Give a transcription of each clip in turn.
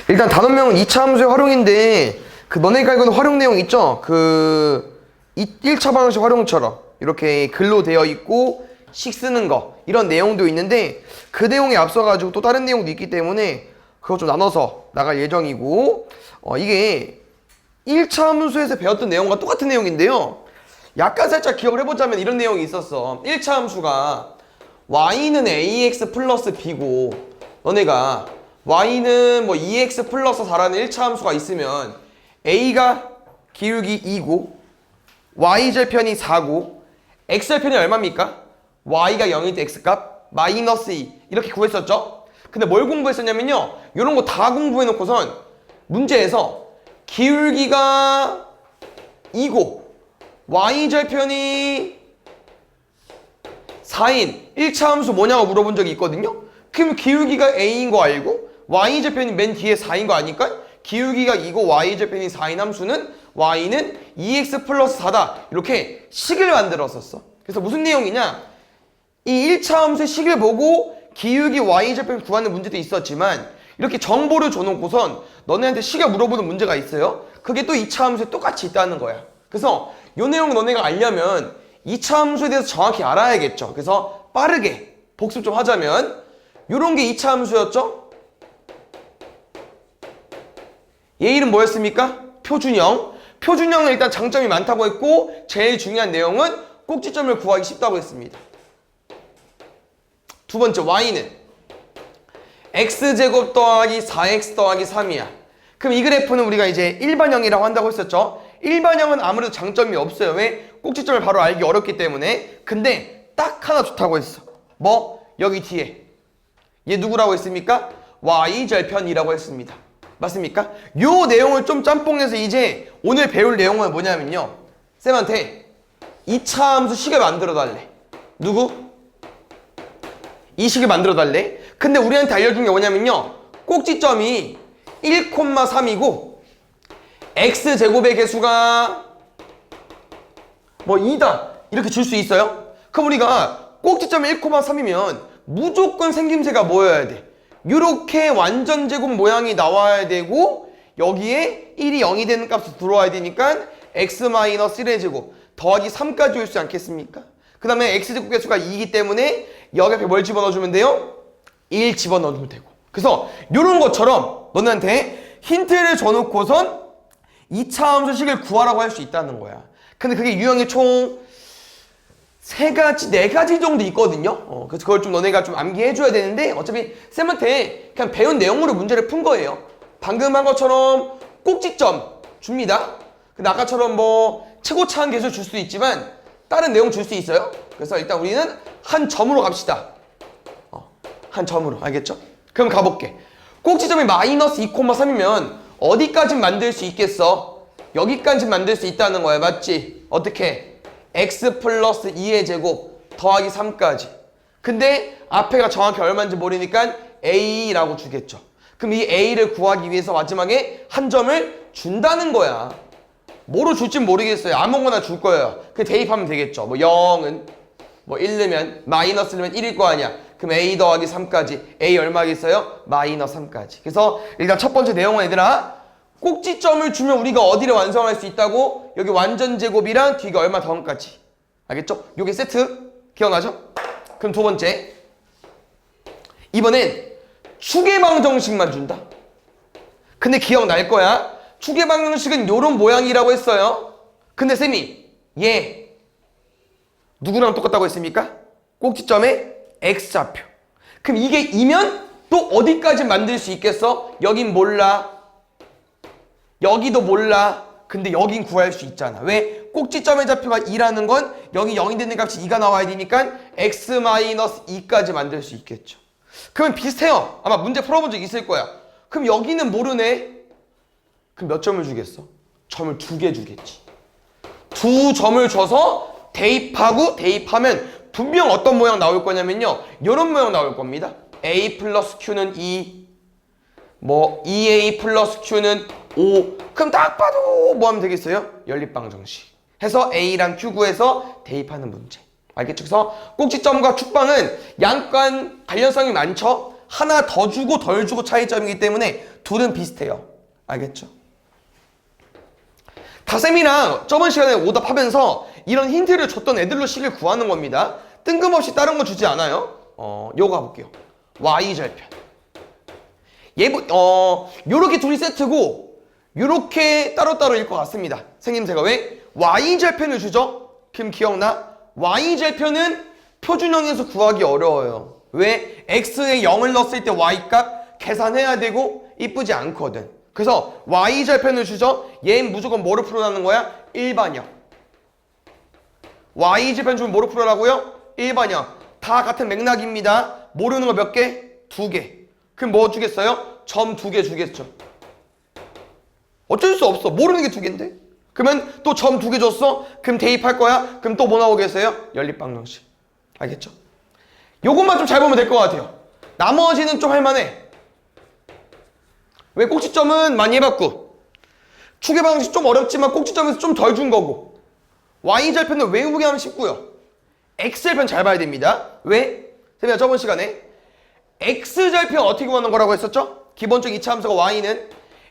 일단 단원명은 2차 함수의 활용인데 그 너네가 알고 있는 활용 내용 있죠? 그 1차 방정식 활용처럼 이렇게 글로 되어 있고 식 쓰는 거 이런 내용도 있는데 그 내용에 앞서가지고 또 다른 내용도 있기 때문에 그거 좀 나눠서 나갈 예정이고 이게 1차 함수에서 배웠던 내용과 똑같은 내용인데요. 약간 살짝 기억을 해보자면 이런 내용이 있었어. 1차 함수가 y는 ax 플러스 b고 너네가 y는 뭐 2x 플러스 4라는 1차 함수가 있으면 a가 기울기 2고 y절편이 4고 x절편이 얼마입니까? y가 0일 때 x값 마이너스 2 이렇게 구했었죠? 근데 뭘 공부했었냐면요, 이런 거 다 공부해놓고선 문제에서 기울기가 2고 y절편이 4인 1차 함수 뭐냐고 물어본 적이 있거든요. 그럼 기울기가 a인 거 알고 y절편이 맨 뒤에 4인 거 아니까 기울기가 2고 y절편이 4인 함수는 y는 2x 플러스 4다 이렇게 식을 만들었었어. 그래서 무슨 내용이냐, 이 1차 함수의 식을 보고 기울기 y절편 구하는 문제도 있었지만 이렇게 정보를 줘놓고선 너네한테 식을 물어보는 문제가 있어요. 그게 또 2차 함수에 똑같이 있다는 거야. 그래서 이 내용 너네가 알려면 2차 함수에 대해서 정확히 알아야겠죠. 그래서 빠르게 복습 좀 하자면 이런 게 2차 함수였죠. 얘 이름 뭐였습니까? 표준형. 표준형은 일단 장점이 많다고 했고 제일 중요한 내용은 꼭지점을 구하기 쉽다고 했습니다. 두 번째 y는 x제곱 더하기 4x 더하기 3이야. 그럼 이 그래프는 우리가 이제 일반형이라고 한다고 했었죠. 일반형은 아무래도 장점이 없어요. 왜? 꼭지점을 바로 알기 어렵기 때문에. 근데 딱 하나 좋다고 했어. 뭐? 여기 뒤에 얘 누구라고 했습니까? y절편이라고 했습니다. 맞습니까? 요 내용을 좀 짬뽕해서 이제 오늘 배울 내용은 뭐냐면요, 쌤한테 2차 함수 식을 만들어 달래. 누구? 이 식을 만들어 달래. 근데 우리한테 알려준 게 뭐냐면요, 꼭지점이 1,3이고 x제곱의 개수가 뭐 2다 이렇게 줄 수 있어요. 그럼 우리가 꼭지점이 1,3이면 무조건 생김새가 뭐여야 돼? 이렇게 완전 제곱 모양이 나와야 되고 여기에 1이 0이 되는 값이 들어와야 되니까 x-1의 제곱 더하기 3까지 올 수 않겠습니까? 그 다음에 x제곱 개수가 2이기 때문에 여기 앞에 뭘 집어넣어주면 돼요? 1 집어넣어주면 되고. 그래서 이런 것처럼 너네한테 힌트를 줘놓고선 2차 함수식을 구하라고 할 수 있다는 거야. 근데 그게 유형이 총 3가지, 4가지 정도 있거든요. 그래서 그걸 좀 너네가 좀 암기해줘야 되는데 어차피 쌤한테 그냥 배운 내용으로 문제를 푼 거예요. 방금 한 것처럼 꼭지점 줍니다. 근데 아까처럼 뭐 최고차한 개수 줄 수도 있지만 다른 내용 줄 수 있어요. 그래서 일단 우리는 한 점으로 갑시다. 한 점으로. 알겠죠? 그럼 가볼게. 꼭지점이 마이너스 2,3이면 어디까지 만들 수 있겠어? 여기까지 만들 수 있다는 거야. 맞지? 어떻게? x 플러스 2의 제곱 더하기 3까지. 근데 앞에가 정확히 얼마인지 모르니까 a라고 주겠죠. 그럼 이 a를 구하기 위해서 마지막에 한 점을 준다는 거야. 뭐로 줄진 모르겠어요. 아무거나 줄 거예요. 그 대입하면 되겠죠. 뭐 0은 뭐 1 넣으면 마이너스 넣으면 1일 거 아니야. 그럼 a 더하기 3까지. a 얼마겠어요? 마이너스 3까지. 그래서 일단 첫 번째 내용은 얘들아, 꼭지점을 주면 우리가 어디를 완성할 수 있다고? 여기 완전 제곱이랑 뒤가 얼마 더한까지. 알겠죠? 요게 세트. 기억나죠? 그럼 두 번째, 이번엔 추계방정식만 준다. 근데 기억날 거야. 추계방정식은 요런 모양이라고 했어요. 근데 쌤이 얘 누구랑 똑같다고 했습니까? 꼭지점의 x좌표. 그럼 이게 2면 또 어디까지 만들 수 있겠어? 여긴 몰라. 여기도 몰라. 근데 여긴 구할 수 있잖아. 왜? 꼭지점의 좌표가 2라는 건 여기 0이 되는 값이 2가 나와야 되니까 x-2까지 만들 수 있겠죠. 그러면 비슷해요. 아마 문제 풀어본 적 있을 거야. 그럼 여기는 모르네. 그럼 몇 점을 주겠어? 점을 2개 주겠지. 2점을 줘서 대입하면 분명 어떤 모양 나올 거냐면요, 이런 모양 나올 겁니다. a 플러스 q는 2, 뭐 2a 플러스 q는 5. 그럼 딱 봐도 뭐 하면 되겠어요? 연립방정식 해서 a랑 q 구해서 대입하는 문제. 알겠죠? 그래서 꼭지점과 축방은 약간 관련성이 많죠? 하나 더 주고 덜 주고 차이점이기 때문에 둘은 비슷해요. 알겠죠? 다셈이랑 저번 시간에 오답하면서 이런 힌트를 줬던 애들로 식을 구하는 겁니다. 뜬금없이 다른 거 주지 않아요. 요거 가볼게요. Y절편. 요렇게 둘이 세트고 요렇게 따로따로 일 것 같습니다. 생김새가 왜? Y절편을 주죠? 그럼 기억나? Y절편은 표준형에서 구하기 어려워요. 왜? X에 0을 넣었을 때 Y값 계산해야 되고 이쁘지 않거든. 그래서 Y절편을 주죠? 얘는 무조건 뭐로 풀어나는 거야? 일반형. Y절편 주면 뭐로 풀어라고요? 일반형. 다 같은 맥락입니다. 모르는 거 몇 개? 2개. 그럼 뭐 주겠어요? 점 2개 주겠죠. 어쩔 수 없어. 모르는 게 2개인데. 그러면 또 점 2개 줬어? 그럼 대입할 거야? 그럼 또 뭐 나오겠어요? 연립방정식. 알겠죠? 요것만 좀 잘 보면 될 것 같아요. 나머지는 좀 할만해. 왜? 꼭지점은 많이 해봤고 추계 방식 좀 어렵지만 꼭지점에서 좀 덜 준 거고 Y절편은 외우기 하면 쉽고요. X절편 잘 봐야 됩니다. 왜? 선생님 저번 시간에 X절편 어떻게 구하는 거라고 했었죠? 기본적 2차 함수가 Y는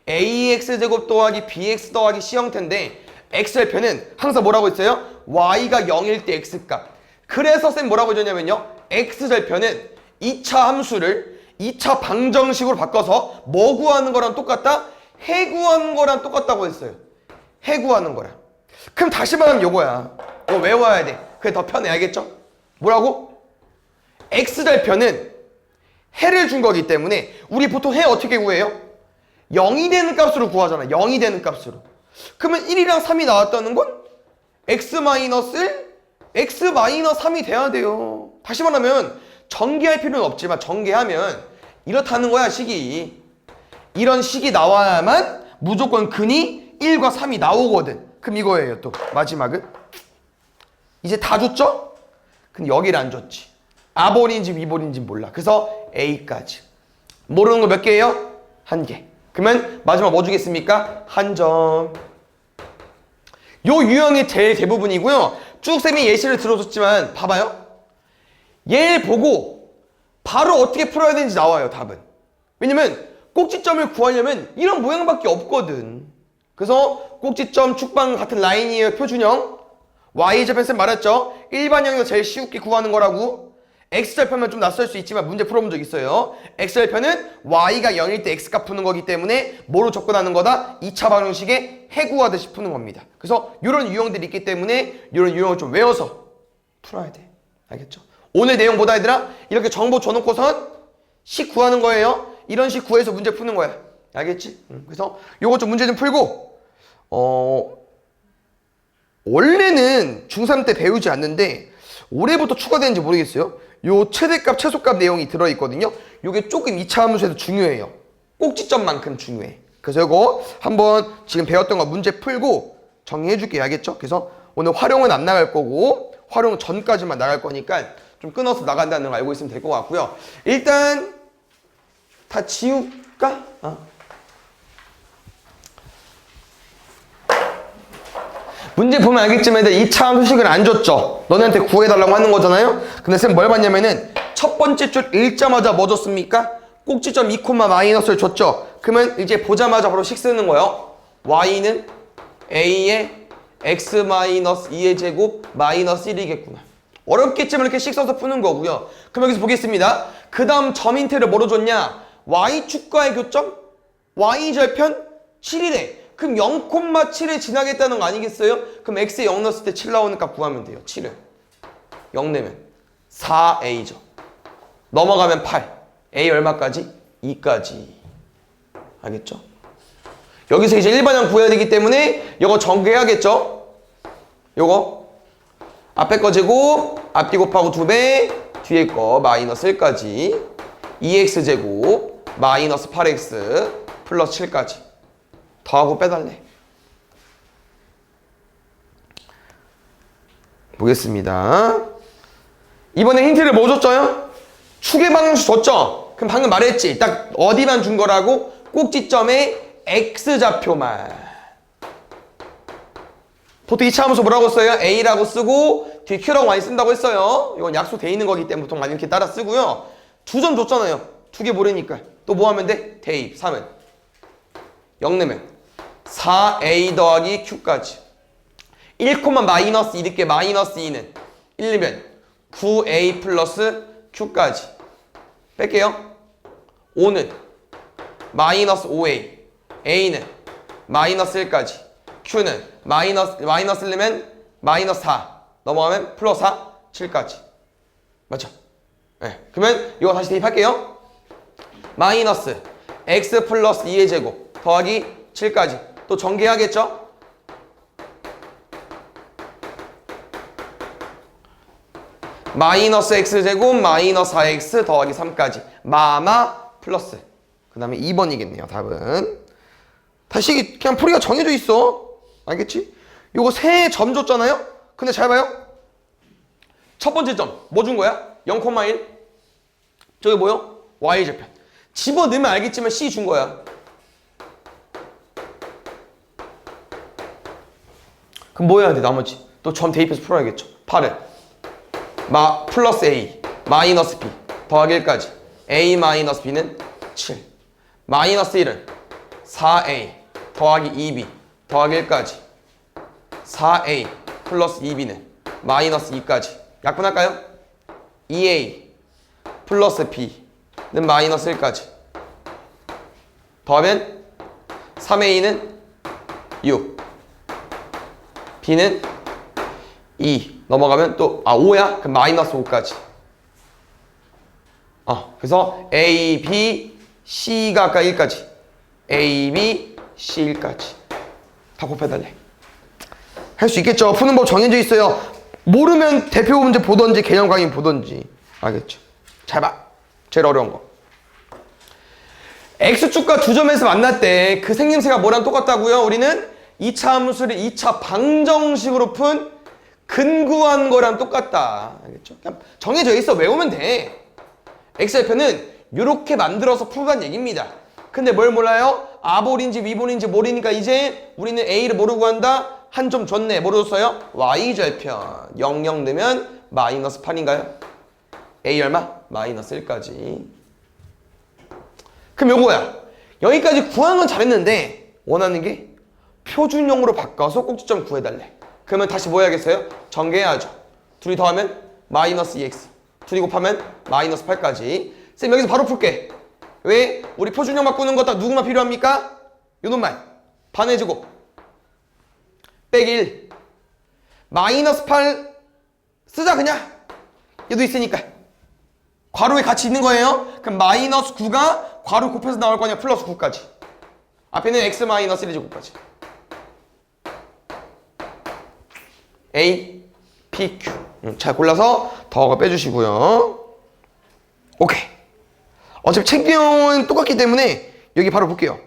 AX제곱 더하기 BX 더하기 C 형태인데 X절편은 항상 뭐라고 했어요? Y가 0일 때 X값. 그래서 쌤 뭐라고 해줬냐면요. X절편은 2차 함수를 2차 방정식으로 바꿔서 뭐 구하는 거랑 똑같다? 해 구하는 거랑 똑같다고 했어요. 해 구하는 거랑. 그럼 다시 말하면 요거야. 이거 외워야 돼. 그게 더 편해. 알겠죠? 뭐라고? X절편은 해를 준 거기 때문에 우리 보통 해 어떻게 구해요? 0이 되는 값으로 구하잖아. 0이 되는 값으로. 그러면 1이랑 3이 나왔다는 건 X-1, X-3이 돼야 돼요. 다시 말하면 전개할 필요는 없지만 전개하면 이렇다는 거야, 식이. 이런 식이 나와야만 무조건 근이 1과 3이 나오거든. 그럼 이거예요. 또 마지막은 이제 다 줬죠? 근데 여기를 안 줬지. 아볼인지 위볼인지 몰라. 그래서 A까지. 모르는 거 몇 개예요? 1개. 그러면 마지막 뭐 주겠습니까? 한 점. 요 유형이 제일 대부분이고요. 쭉 쌤이 예시를 들어줬지만 봐봐요. 얘 보고 바로 어떻게 풀어야 되는지 나와요. 답은. 왜냐면 꼭지점을 구하려면 이런 모양밖에 없거든. 그래서 꼭지점 축방 같은 라인이에요. 표준형. Y절편 쌤 말했죠. 일반형에서 제일 쉽게 구하는 거라고. X절편은 좀 낯설 수 있지만 문제 풀어본 적 있어요. X절편은 Y가 0일 때 X값 푸는 거기 때문에 뭐로 접근하는 거다? 2차 방정식에 해 구하듯이 푸는 겁니다. 그래서 이런 유형들이 있기 때문에 이런 유형을 좀 외워서 풀어야 돼. 알겠죠? 오늘 내용 보다 얘들아 이렇게 정보 줘놓고선 식 구하는 거예요. 이런 식 구해서 문제 푸는 거야. 알겠지? 그래서 요거 좀 문제 좀 풀고 원래는 중3 때 배우지 않는데 올해부터 추가되는지 모르겠어요. 요 최대값, 최소값 내용이 들어있거든요. 요게 조금 2차 함수에서 중요해요. 꼭지점만큼 중요해. 그래서 요거 한번 지금 배웠던 거 문제 풀고 정리해 줄게요. 알겠죠? 그래서 오늘 활용은 안 나갈 거고 활용 전까지만 나갈 거니까 좀 끊어서 나간다는 거 알고 있으면 될 것 같고요. 일단 다 지울까? 문제 보면 알겠지만 2차 함수식을 안 줬죠. 너네한테 구해달라고 하는 거잖아요. 근데 쌤 뭘 봤냐면은 첫 번째 줄 읽자마자 뭐 줬습니까? 꼭지점 2, 마이너스를 줬죠. 그러면 이제 보자마자 바로 식 쓰는 거예요. y는 a의 x-2의 제곱 마이너스 1이겠구나. 어렵겠지만 이렇게 식 써서 푸는 거고요. 그럼 여기서 보겠습니다. 그 다음 점 힌트를 뭐로 줬냐? y축과의 교점? y절편? 7이래. 그럼 0,7에 지나겠다는 거 아니겠어요? 그럼 x에 0 넣었을 때 7 나오는 값 구하면 돼요. 7을 0 내면 4a죠. 넘어가면 8. a 얼마까지? 2까지. 알겠죠? 여기서 이제 일반형 구해야 되기 때문에 이거 전개해야겠죠? 요거 앞에 거 제곱, 앞뒤 곱하고 2배, 뒤에 거 마이너스 1까지 2x제곱 마이너스 8x 플러스 7까지 더하고 빼달래. 보겠습니다. 이번에 힌트를 뭐 줬죠요? 추계 방정식 줬죠? 그럼 방금 말했지. 딱 어디만 준 거라고? 꼭지점의 x좌표만. 보통 2차 함수 뭐라고 써요? a라고 쓰고 뒤에 q라고 많이 쓴다고 했어요. 이건 약속돼 있는 거기 때문에 보통 많이 이렇게 따라 쓰고요. 두 점 줬잖아요. 두 개 모르니까. 또 뭐 하면 돼? 대입. 3은 0 내면 4a 더하기 q까지. 1, 마이너스 2 늦게 마이너스 2는 1이면 9a 플러스 q까지. 뺄게요. 5는 마이너스 5a. a는 마이너스 1까지. q는 마이너스 1이면 마이너스 4. 넘어가면 플러스 4, 7까지. 맞죠? 네. 그러면 이거 다시 대입할게요. 마이너스 x 플러스 2의 제곱 더하기 7까지. 또 전개하겠죠? 마이너스 x제곱 마이너스 4x 더하기 3까지. 마마 플러스. 그 다음에 2번이겠네요. 답은. 다시 그냥 풀이가 정해져 있어. 알겠지? 요거 세 점 줬잖아요? 근데 잘 봐요. 첫 번째 점. 뭐 준 거야? 0,1. 저기 뭐요? y절편. 집어넣으면 알겠지만 c 준 거야. 그럼 뭐 해야 돼? 나머지. 또 점 대입해서 풀어야겠죠. 8은 플러스 a 마이너스 b 더하기 1까지. a 마이너스 b는 7. 마이너스 1은 4a 더하기 2b 더하기 1까지. 4a 플러스 2b는 마이너스 2까지. 약분할까요? 2a 플러스 b는 마이너스 1까지. 더하면 3a는 6 b는 2 넘어가면 또 5야? 그럼 마이너스 5까지. 그래서 a, b, c가 아까 1까지. a, b, c 1까지. 다 곱해달래. 할 수 있겠죠? 푸는 법 정해져 있어요. 모르면 대표 문제 보던지 개념 강의 보던지. 알겠죠? 잘 봐. 제일 어려운 거. x축과 두 점에서 만날 때 그 생김새가 뭐랑 똑같다고요? 우리는 2차 함수를 2차 방정식으로 푼 근구한 거랑 똑같다. 알겠죠? 그냥 정해져 있어. 외우면 돼. x절편은 이렇게 만들어서 풀란 얘기입니다. 근데 뭘 몰라요? 아볼인지 위볼인지 모르니까 이제 우리는 a를 모르고 한다. 한 점 줬네. 뭐로 줬어요? y절편. 0, 0 넣으면 마이너스 8인가요? a 얼마? 마이너스 1까지. 그럼 요거야. 여기까지 구하는 건 잘했는데 원하는 게 표준형으로 바꿔서 꼭지점 구해달래. 그러면 다시 뭐 해야겠어요? 전개해야죠. 둘이 더하면 마이너스 2x. 둘이 곱하면 마이너스 8까지. 쌤 여기서 바로 풀게. 왜? 우리 표준형 바꾸는 거 딱 누구만 필요합니까? 요놈만. 반의 제곱. 빼기 1. 마이너스 8 쓰자 그냥. 얘도 있으니까. 괄호에 같이 있는 거예요. 그럼 마이너스 9가 괄호 곱해서 나올 거냐? 플러스 9까지. 앞에는 x 마이너스 1의 제곱까지. A, P, Q. 잘 골라서 더하고 빼주시고요. 오케이. 어차피 책경은 똑같기 때문에 여기 바로 볼게요.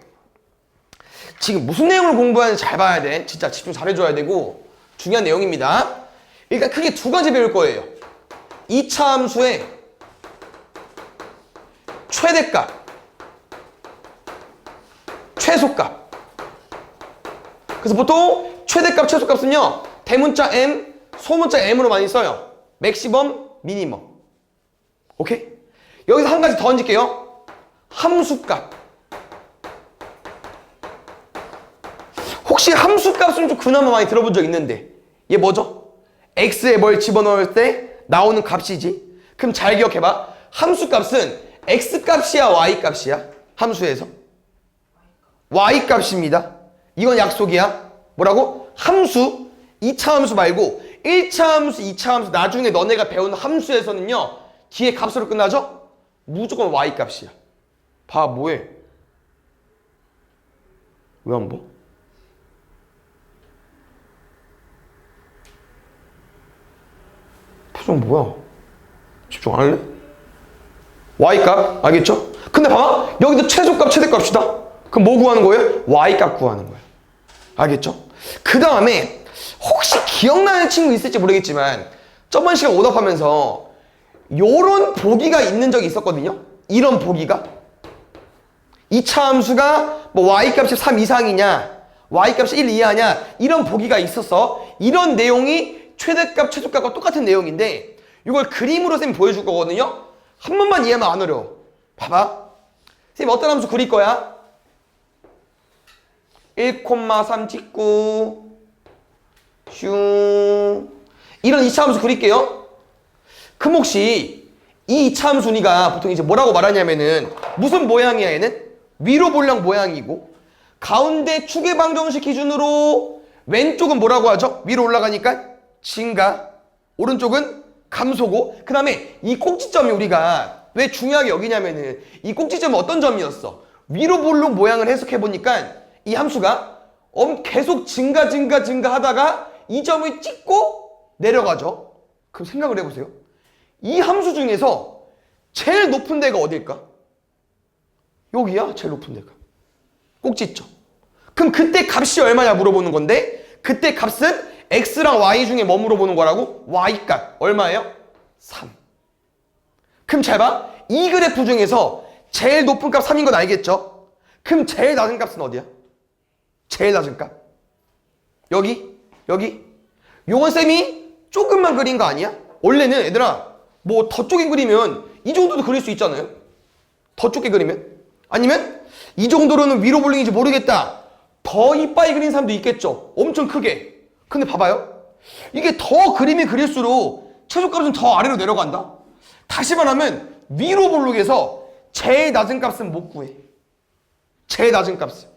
지금 무슨 내용을 공부하는지 잘 봐야 돼. 진짜 집중 잘해줘야 되고 중요한 내용입니다. 일단 크게 두 가지 배울 거예요. 2차 함수의 최대값, 최소값. 그래서 보통 최대값, 최소값은요 대문자 m, 소문자 m으로 많이 써요. 맥시멈, 미니멈. 오케이? 여기서 한 가지 더 얹을게요. 함수값. 혹시 함수값은 좀 그나마 많이 들어본 적 있는데 얘 뭐죠? x에 뭘 집어넣을 때 나오는 값이지. 그럼 잘 기억해봐. 함수값은 x값이야 y값이야? 함수에서 y값입니다. 이건 약속이야. 뭐라고? 함수 2차 함수 말고 1차 함수, 2차 함수 나중에 너네가 배우는 함수에서는요 뒤에 값으로 끝나죠? 무조건 y값이야. 봐 뭐해? 왜 안 봐? 표정 뭐야? 집중 안 할래? y값 알겠죠? 근데 봐봐 여기도 최소값 최대값이다. 그럼 뭐 구하는 거예요? y값 구하는 거예요. 알겠죠? 그 다음에 혹시 기억나는 친구 있을지 모르겠지만 저번 시간 오답하면서 요런 보기가 있는 적이 있었거든요. 이런 보기가 2차 함수가 뭐 y값이 3 이상이냐 y값이 1 이하냐 이런 보기가 있어서 이런 내용이 최대값 최소값과 똑같은 내용인데 이걸 그림으로 쌤 보여줄 거거든요. 한 번만 이해하면 안 어려워. 봐봐. 선생님 어떤 함수 그릴 거야? 1,3 찍고 슝 이런 2차 함수 그릴게요. 그럼 혹시 이 2차 함수 우리가 보통 이제 뭐라고 말하냐면은 무슨 모양이야 얘는? 위로 볼랑 모양이고 가운데 축의 방정식 기준으로 왼쪽은 뭐라고 하죠? 위로 올라가니까 증가, 오른쪽은 감소고 그 다음에 이 꼭지점이 우리가 왜 중요하게 여기냐면은 이 꼭지점은 어떤 점이었어? 위로 볼록 모양을 해석해보니까 이 함수가 계속 증가 하다가 이 점을 찍고 내려가죠. 그럼 생각을 해보세요. 이 함수 중에서 제일 높은 데가 어딜까? 여기야 제일 높은 데가 꼭지점. 그럼 그때 값이 얼마냐 물어보는 건데 그때 값은 x랑 y 중에 뭐 물어보는 거라고? y값 얼마예요? 3. 그럼 잘 봐. 이 그래프 중에서 제일 높은 값 3인 건 알겠죠? 그럼 제일 낮은 값은 어디야? 제일 낮은 값 여기 요건 쌤이 조금만 그린 거 아니야? 원래는 얘들아 뭐 더 쪼개 그리면 이 정도도 그릴 수 있잖아요. 더 좁게 그리면 아니면 이 정도로는 위로 볼링인지 모르겠다 더 이빠이 그린 사람도 있겠죠. 엄청 크게. 근데 봐봐요. 이게 더 그림이 그릴수록 최소값은 더 아래로 내려간다. 다시 말하면 위로 볼록에서 제일 낮은 값은 못 구해. 제일 낮은 값은.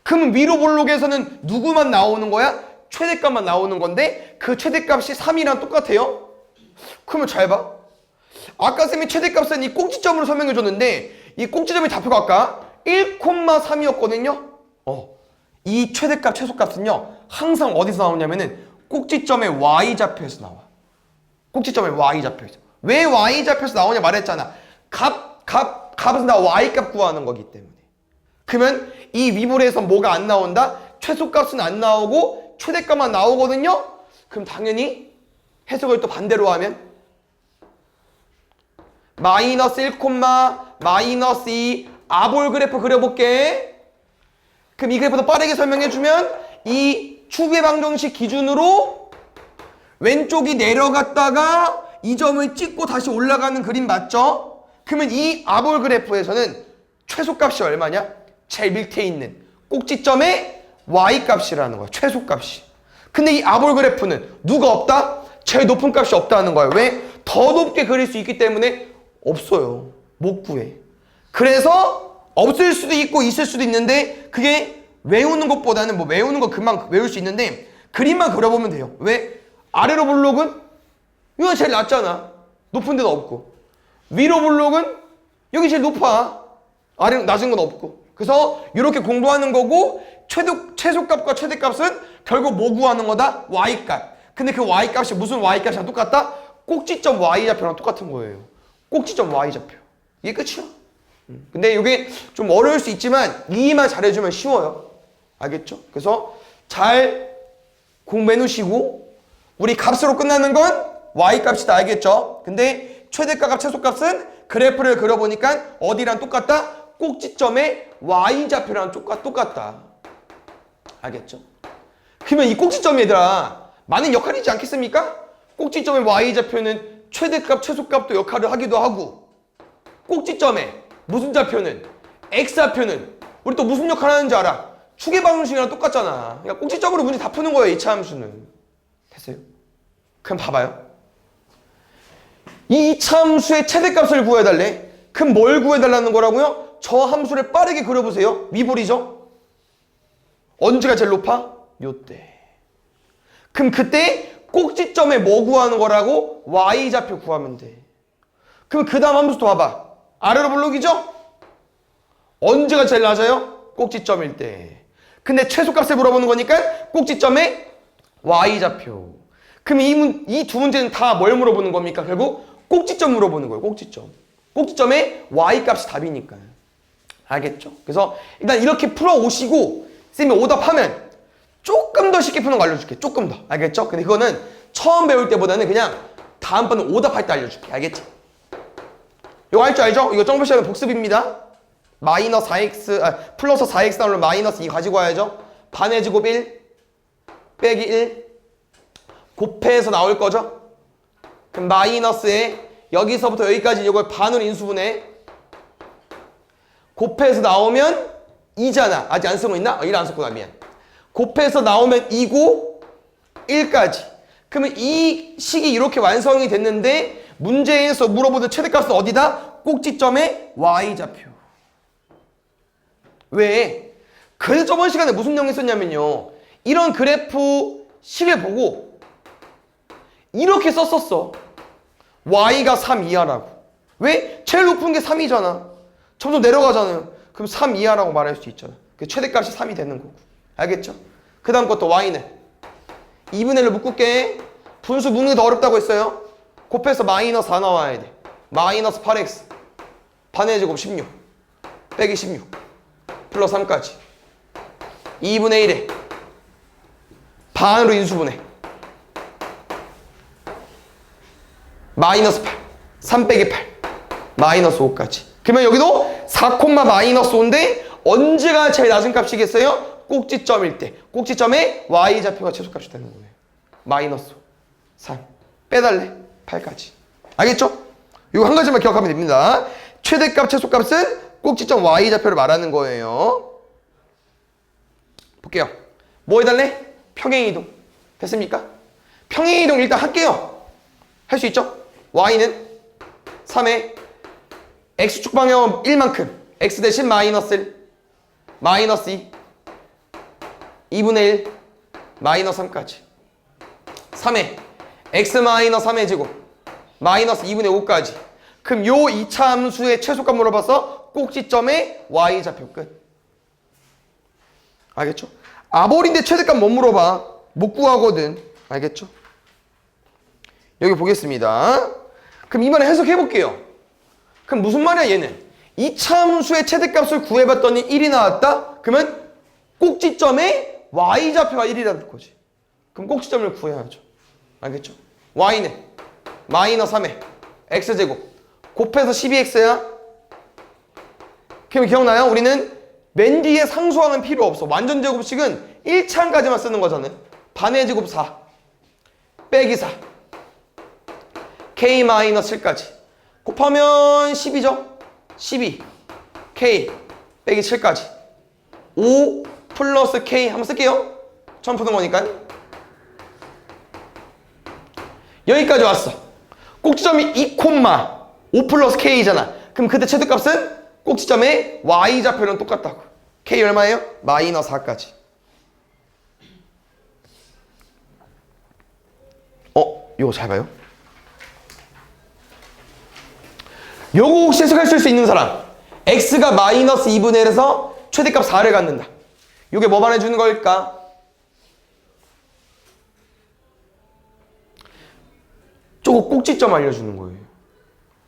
그러면 위로 볼록에서는 누구만 나오는 거야? 최대값만 나오는 건데 그 최대값이 3이랑 똑같아요? 그러면 잘 봐. 아까 쌤이 최대값은 이 꼭지점으로 설명해 줬는데 이 꼭지점의 좌표가 아까 1,3이었거든요. 이 최대값 최소값은요 항상 어디서 나오냐면은 꼭지점의 y좌표에서 나와. 꼭지점의 y좌표에서. 왜 y좌표에서 나오냐 말했잖아. 값에서 나 y값 구하는 거기 때문에. 그러면 이 위볼에서 뭐가 안 나온다? 최소값은 안 나오고 최대값만 나오거든요. 그럼 당연히 해석을 또 반대로 하면 마이너스 1, 마이너스 2 아볼 그래프 그려볼게. 그럼 이 그래프도 빠르게 설명해주면 이 축의 방정식 기준으로 왼쪽이 내려갔다가 이 점을 찍고 다시 올라가는 그림 맞죠? 그러면 이 아볼 그래프에서는 최소값이 얼마냐? 제일 밑에 있는 꼭지점의 y값이라는 거야. 최소값이. 근데 이 아볼 그래프는 누가 없다? 제일 높은 값이 없다는 거야. 왜? 더 높게 그릴 수 있기 때문에 없어요. 못 구해. 그래서 없을 수도 있고 있을 수도 있는데 그게 외우는 것보다는 뭐 외우는 거 금방 외울 수 있는데 그림만 그려보면 돼요. 왜? 아래로 볼록은 이거 제일 낮잖아. 높은 데도 없고. 위로 볼록은 여기 제일 높아. 아래 낮은 건 없고. 그래서 이렇게 공부하는 거고 최소값과 최대값은 결국 뭐 구하는 거다? y값. 근데 그 y값이 무슨 y값이랑 똑같다? 꼭지점 y좌표랑 똑같은 거예요. 꼭지점 y좌표. 이게 끝이야. 근데 이게 좀 어려울 수 있지만 이해만 잘해주면 쉬워요. 알겠죠? 그래서 잘 공부해 놓으시고 우리 값으로 끝나는 건 y값이다. 알겠죠? 근데 최대값, 최소값은 그래프를 그려보니까 어디랑 똑같다? 꼭지점의 y좌표랑 똑같다. 알겠죠? 그러면 이 꼭지점이 얘들아 많은 역할이 있지 않겠습니까? 꼭지점의 y좌표는 최대값, 최소값도 역할을 하기도 하고 꼭지점의 무슨 좌표는 x좌표는 우리 또 무슨 역할을 하는지 알아? 축의 방정식이랑 똑같잖아. 그러니까 꼭지점으로 문제 다 푸는 거예요. 2차 함수는. 됐어요? 그럼 봐봐요. 이 2차 함수의 최대값을 구해달래. 그럼 뭘 구해달라는 거라고요? 저 함수를 빠르게 그려보세요. 위볼이죠? 언제가 제일 높아? 요때. 그럼 그때 꼭지점에 뭐 구하는 거라고? y좌표 구하면 돼. 그럼 그 다음 함수 또 봐봐. 아래로 볼록이죠? 언제가 제일 낮아요? 꼭지점일 때. 근데 최소값을 물어보는 거니까 꼭지점에 y좌표. 그럼 이 두 문제는 다 뭘 물어보는 겁니까? 결국 꼭지점 물어보는 거예요. 꼭지점. 꼭지점에 y값이 답이니까. 알겠죠? 그래서 일단 이렇게 풀어오시고 쌤이 오답하면 조금 더 쉽게 푸는 거 알려줄게. 조금 더. 알겠죠? 근데 그거는 처음 배울 때보다는 그냥 다음번에 오답할 때 알려줄게. 알겠지? 이거 할 줄 알죠? 이거 점프 시작은 복습입니다. 마이너스 4x, 플러스 4x 나오면 마이너스 2 가지고 와야죠. 반의 제곱 1 빼기 1 곱해서 나올 거죠? 그럼 마이너스에 여기서부터 여기까지 이걸 반으로 인수분해 곱해서 나오면 2잖아. 아직 안 쓰고 있나? 1 안 썼구나. 미안. 곱해서 나오면 2고 1까지. 그러면 이 식이 이렇게 완성이 됐는데 문제에서 물어보는 최대값은 어디다? 꼭지점의 y좌표. 왜? 그래서 저번 시간에 무슨 내용 했었냐면요. 이런 그래프 식을 보고 이렇게 썼었어. y가 3 이하라고. 왜? 제일 높은 게 3이잖아. 점점 내려가잖아요. 그럼 3 이하라고 말할 수 있잖아. 그 최대값이 3이 되는 거고. 알겠죠? 그 다음 것도 y는 2분의 1로 묶을게. 분수 묶는 게 더 어렵다고 했어요. 곱해서 마이너스 4 나와야 돼. 마이너스 8x 반의 제곱 16 빼기 16 플러스 3까지 2분의 1에 반으로 인수분해 마이너스 8 3 빼기 8 마이너스 5까지. 그러면 여기도 4, 마이너스 5인데 언제가 제일 낮은 값이겠어요? 꼭지점일 때. 꼭지점의 y좌표가 최소값이 되는 거예요. 마이너스 3 빼달래 8까지. 알겠죠? 이거 한 가지만 기억하면 됩니다. 최대값, 최소값은 꼭지점 y좌표를 말하는 거예요. 볼게요. 뭐 해달래? 평행이동. 됐습니까? 평행이동 일단 할게요. 할 수 있죠? y는 3에 x축 방향은 1만큼 x 대신 마이너스 1 마이너스 2 2분의 1 마이너스 3까지 3에 x 마이너스 3의 제곱 마이너스 2분의 5까지. 그럼 요 2차 함수의 최소값 물어봐서 꼭지점의 y좌표 끝. 알겠죠? 아볼인데 최대값 못 물어봐. 못 구하거든. 알겠죠? 여기 보겠습니다. 그럼 이번에 해석해 볼게요. 그럼 무슨 말이야 얘는? 2차 함수의 최대값을 구해봤더니 1이 나왔다? 그러면 꼭지점의 y좌표가 1이라는 거지. 그럼 꼭지점을 구해야죠. 알겠죠? y는 마이너스 3에 x제곱 곱해서 12x야. 그럼 기억나요? 우리는 맨 뒤에 상수항은 필요 없어. 완전 제곱식은 1차까지만 쓰는 거잖아요. 반의 제곱 4 빼기 4 k 마이너스 7까지 곱하면 10이죠? 12 k 빼기 7까지 5 플러스 k 한번 쓸게요. 처음 푸는 거니까. 여기까지 왔어. 꼭지점이 2,5 플러스 k잖아. 그럼 그때 최대값은 꼭지점의 y좌표는 똑같다고. k 얼마예요? 마이너스 4까지. 이거 잘 봐요. 요거 혹시 해석할 수 있는 사람. x가 마이너스 2분의 1에서 최대값 4를 갖는다. 요게 뭐 말해주는 걸까? 저거 꼭지점 알려주는 거예요.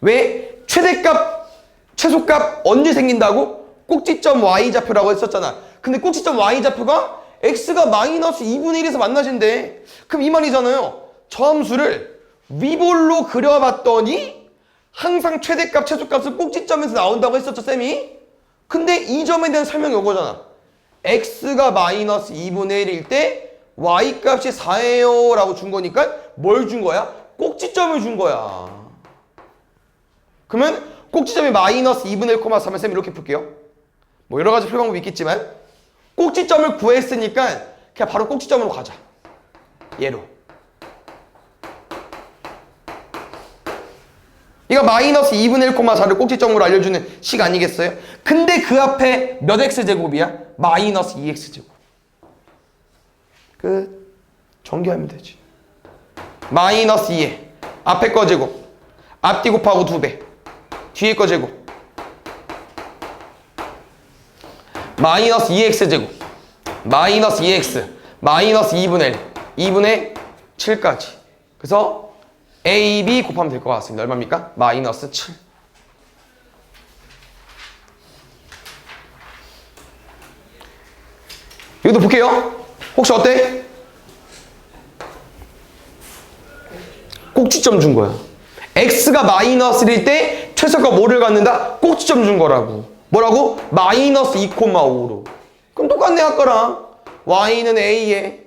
왜? 최대값, 최소값 언제 생긴다고? 꼭지점 y좌표라고 했었잖아. 근데 꼭지점 y좌표가 x가 마이너스 2분의 1에서 만나진대. 그럼 이 말이잖아요. 저 함수를 위볼로 그려봤더니 항상 최대값, 최소값은 꼭지점에서 나온다고 했었죠, 쌤이? 근데 이 점에 대한 설명이 이거잖아. x가 마이너스 2분의 1일 때 y값이 4예요 라고 준 거니까 뭘 준 거야? 꼭지점을 준 거야. 그러면 꼭지점이 마이너스 2분의 1, 3을 쌤 이렇게 풀게요. 뭐 여러 가지 풀 방법이 있겠지만 꼭지점을 구했으니까 그냥 바로 꼭지점으로 가자. 얘로. 이거 마이너스 2분의 1, 4를 꼭지점으로 알려주는 식 아니겠어요? 근데 그 앞에 몇 x제곱이야? 마이너스 2x제곱. 끝. 전개하면 되지. 마이너스 2에 앞에 거 제곱 앞뒤 곱하고 2배 뒤에 거 제곱 마이너스 2x제곱 마이너스 2x 마이너스 2분의 1 2분의 7까지. 그래서 a, b 곱하면 될 것 같습니다. 얼마입니까? 마이너스 7. 여기도 볼게요. 혹시 어때? 꼭지점 준 거야. x가 마이너스 1일 때 최소값 뭐를 갖는다? 꼭지점 준 거라고. 뭐라고? 마이너스 2,5로. 그럼 똑같네 아까랑. y는 a에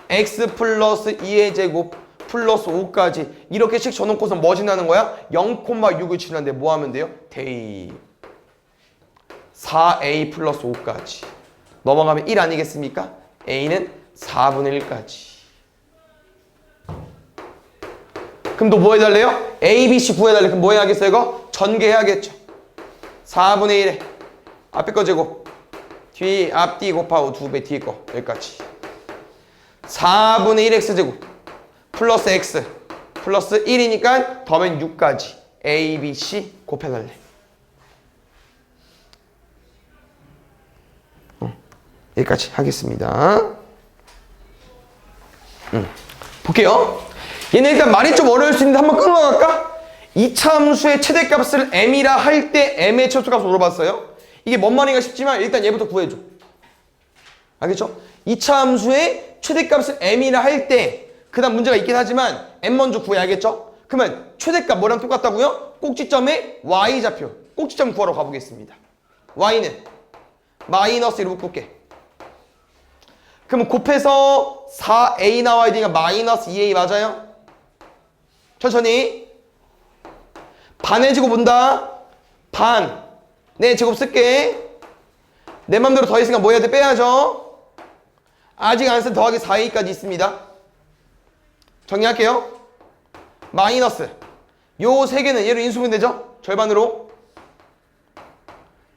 x 플러스 2의 제곱 플러스 5까지 이렇게 식 줘놓고서 뭐 지나는 거야? 0,6을 지나는데 뭐 하면 돼요? 대입. 4a 플러스 5까지. 넘어가면 1 아니겠습니까? a는 4분의 1까지. 그럼 또 뭐 해달래요? a, b, c 구해달래. 그럼 뭐 해야겠어요 이거? 전개해야겠죠. 4분의 1에 앞에 거 제곱, 뒤 앞뒤 곱하고 2배 뒤에 거 여기까지. 4분의 1x 제곱 플러스 x 플러스 1이니까 더하면 6까지 a, b, c 곱해달래. 여기까지 하겠습니다. 볼게요. 얘는 일단 말이 좀 어려울 수 있는데 한번 끊어갈까? 이차 함수의 최대값을 m이라 할 때 m의 최소값을 물어봤어요. 이게 뭔 말인가 싶지만 일단 얘부터 구해줘. 알겠죠? 이차 함수의 최대값을 m이라 할 때 그 다음 문제가 있긴 하지만 m 먼저 구해야겠죠? 그러면 최대값 뭐랑 똑같다고요? 꼭지점의 y좌표. 꼭지점 구하러 가보겠습니다. y는 마이너스 1로 묶을게. 그러면 곱해서 4a 나와야 되니까 마이너스 2a 맞아요? 천천히. 반의 제곱 본다. 반. 네, 제곱 쓸게. 내 맘대로 더했으니까 뭐 해야 돼? 빼야죠. 아직 안 쓴 더하기 4a까지 있습니다. 정리할게요. 마이너스. 요 세 개는 얘로 인수분 되죠? 절반으로.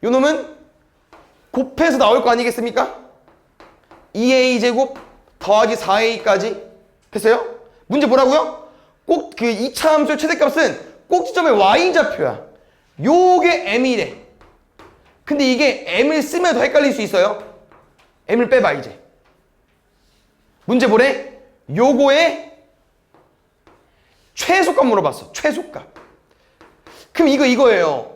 요 놈은 곱해서 나올 거 아니겠습니까? 2a 제곱 더하기 4a까지. 됐어요? 문제 뭐라고요? 꼭 그 2차 함수의 최대값은 꼭지점의 y좌표야. 요게 m이래. 근데 이게 m을 쓰면 더 헷갈릴 수 있어요. m을 빼봐 이제. 문제 뭐래? 요거의 최소값 물어봤어. 최소값. 그럼 이거예요.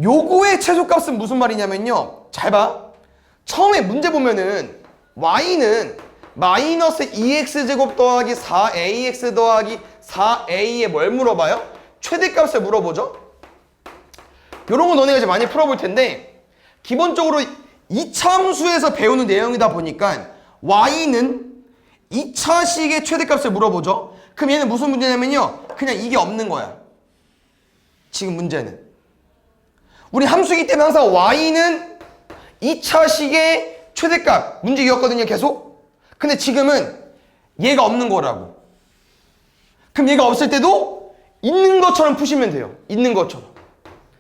요거의 최소값은 무슨 말이냐면요. 잘 봐. 처음에 문제 보면은 y는 마이너스 2x제곱 더하기 4ax 더하기 4a에 뭘 물어봐요? 최대값을 물어보죠. 요런 거 너네가 이제 많이 풀어볼 텐데 기본적으로 2차 함수에서 배우는 내용이다 보니까 y는 2차식의 최대값을 물어보죠. 그럼 얘는 무슨 문제냐면요. 그냥 이게 없는 거야. 지금 문제는. 우리 함수이기 때문에 항상 y는 2차식의 최대값. 문제 이었거든요 계속. 근데 지금은 얘가 없는 거라고. 그럼 얘가 없을 때도 있는 것처럼 푸시면 돼요. 있는 것처럼.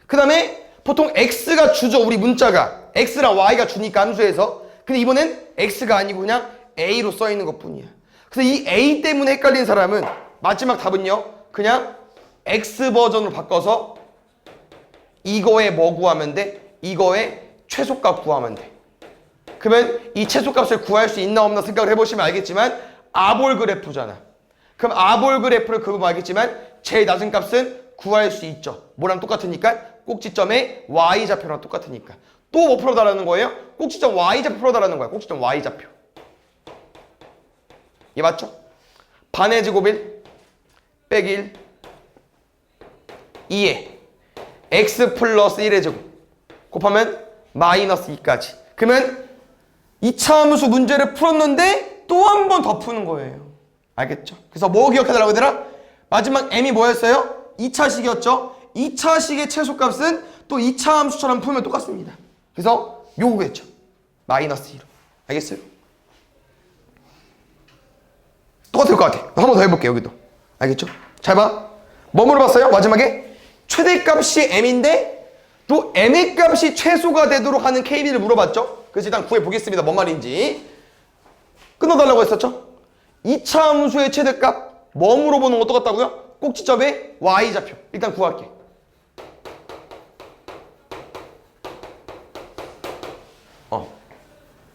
그 다음에 보통 x가 주죠. 우리 문자가. x랑 y가 주니까 함수에서. 근데 이번엔 x가 아니고 그냥 a로 써있는 것 뿐이야. 그래서 이 a 때문에 헷갈리는 사람은 마지막 답은요. 그냥 x 버전으로 바꿔서 이거에 뭐 구하면 돼? 이거에 최소값 구하면 돼. 그러면 이 최소값을 구할 수 있나 없나 생각을 해보시면 알겠지만 아볼 그래프잖아. 그럼 아볼 그래프를 그으면 알겠지만 제일 낮은 값은 구할 수 있죠. 뭐랑 똑같으니까? 꼭지점의 y좌표랑 똑같으니까. 또 뭐 풀어달라는 거예요? 꼭지점 y좌표 풀어달라는 거야. 꼭지점 y좌표. 얘 맞죠? 반의 제곱 1 빼기 1 2에 x 플러스 1의 제곱 곱하면 마이너스 2까지. 그러면 2차 함수 문제를 풀었는데 또 한 번 더 푸는 거예요. 알겠죠? 그래서 뭐 기억해달라고 얘들아? 마지막 m이 뭐였어요? 2차식이었죠? 2차식의 최소값은 또 2차 함수처럼 풀면 똑같습니다. 그래서 요거겠죠. 마이너스 2로. 알겠어요? 똑같을 것 같아. 한 번 더 해볼게요. 여기도. 알겠죠? 잘 봐. 뭐 물어봤어요? 마지막에 최대값이 m인데 또 m의 값이 최소가 되도록 하는 kb를 물어봤죠? 그래서 일단 구해보겠습니다. 뭔 말인지. 끊어달라고 했었죠? 2차 함수의 최대값 뭐 물어보는 거 똑같다고요? 꼭지점의 y좌표. 일단 구할게.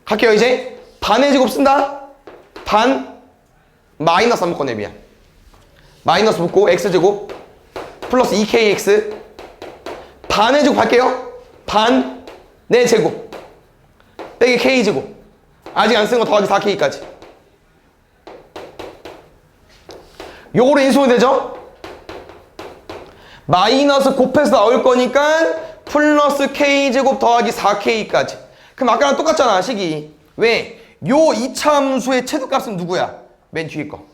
갈게요. 이제 반의 제곱 쓴다. 반 마이너스 안 묶어내. 미안. 마이너스 묶고 x제곱 플러스 2kx 반의 제곱 할게요. 반 내 제곱 빼기 k제곱 아직 안 쓴 거 더하기 4k까지. 요거로 인수분 되죠? 마이너스 곱해서 나올 거니까 플러스 k제곱 더하기 4k까지. 그럼 아까랑 똑같잖아 식이. 왜? 요 2차 함수의 최소값은 누구야? 맨 뒤에 거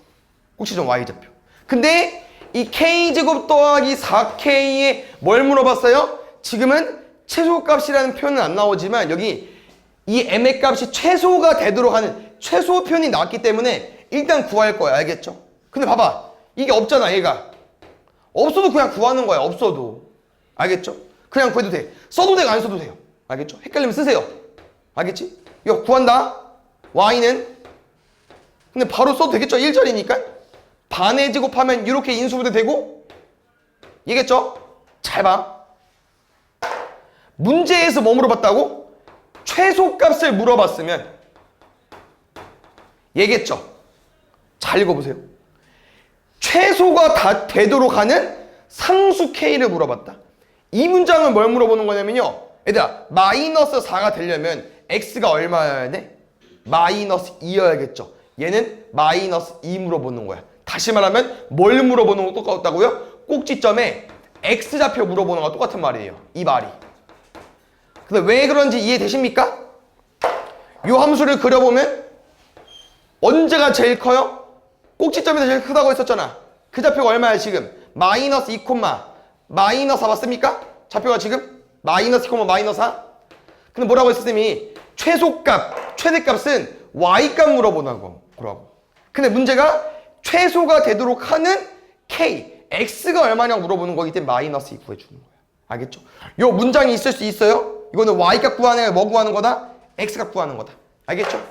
꼭지점 y좌표. 근데 이 k제곱 더하기 4k에 뭘 물어봤어요? 지금은 최소값이라는 표현은 안 나오지만 여기 이 m의 값이 최소가 되도록 하는 최소 표현이 나왔기 때문에 일단 구할 거야. 알겠죠? 근데 봐봐. 이게 없잖아, 얘가. 없어도 그냥 구하는 거야. 없어도. 알겠죠? 그냥 구해도 돼. 써도 되고 안 써도 돼요. 알겠죠? 헷갈리면 쓰세요. 알겠지? 이거 구한다. y는 근데 바로 써도 되겠죠? 1절이니까. 반의 제곱하면 이렇게 인수분해 되고 이겠죠? 잘 봐. 문제에서 뭐 물어봤다고? 최소값을 물어봤으면 얘겠죠? 잘 읽어보세요. 최소가 다 되도록 하는 상수 K를 물어봤다. 이 문장은 뭘 물어보는 거냐면요. 얘들아, 마이너스 4가 되려면 X가 얼마여야 돼? 마이너스 2여야겠죠. 얘는 마이너스 2 물어보는 거야. 다시 말하면 뭘 물어보는 거 똑같다고요? 꼭지점에 X좌표 물어보는 거 똑같은 말이에요. 이 말이. 근데 왜 그런지 이해되십니까? 요 함수를 그려보면 언제가 제일 커요? 꼭지점에서 제일 크다고 했었잖아. 그 좌표가 얼마야 지금? 마이너스 2, 마이너스 4 맞습니까? 좌표가 지금 마이너스 2, 마이너스 4? 근데 뭐라고 했어 쌤이? 최소값, 최대값은 y값 물어보라고. 근데 문제가 최소가 되도록 하는 k, x가 얼마냐고 물어보는 거기 때문에 마이너스 2 구해주는 거야. 알겠죠? 요 문장이 있을 수 있어요. 이거는 y값 구하는 거 뭐 구하는 거다? x값 구하는 거다. 알겠죠?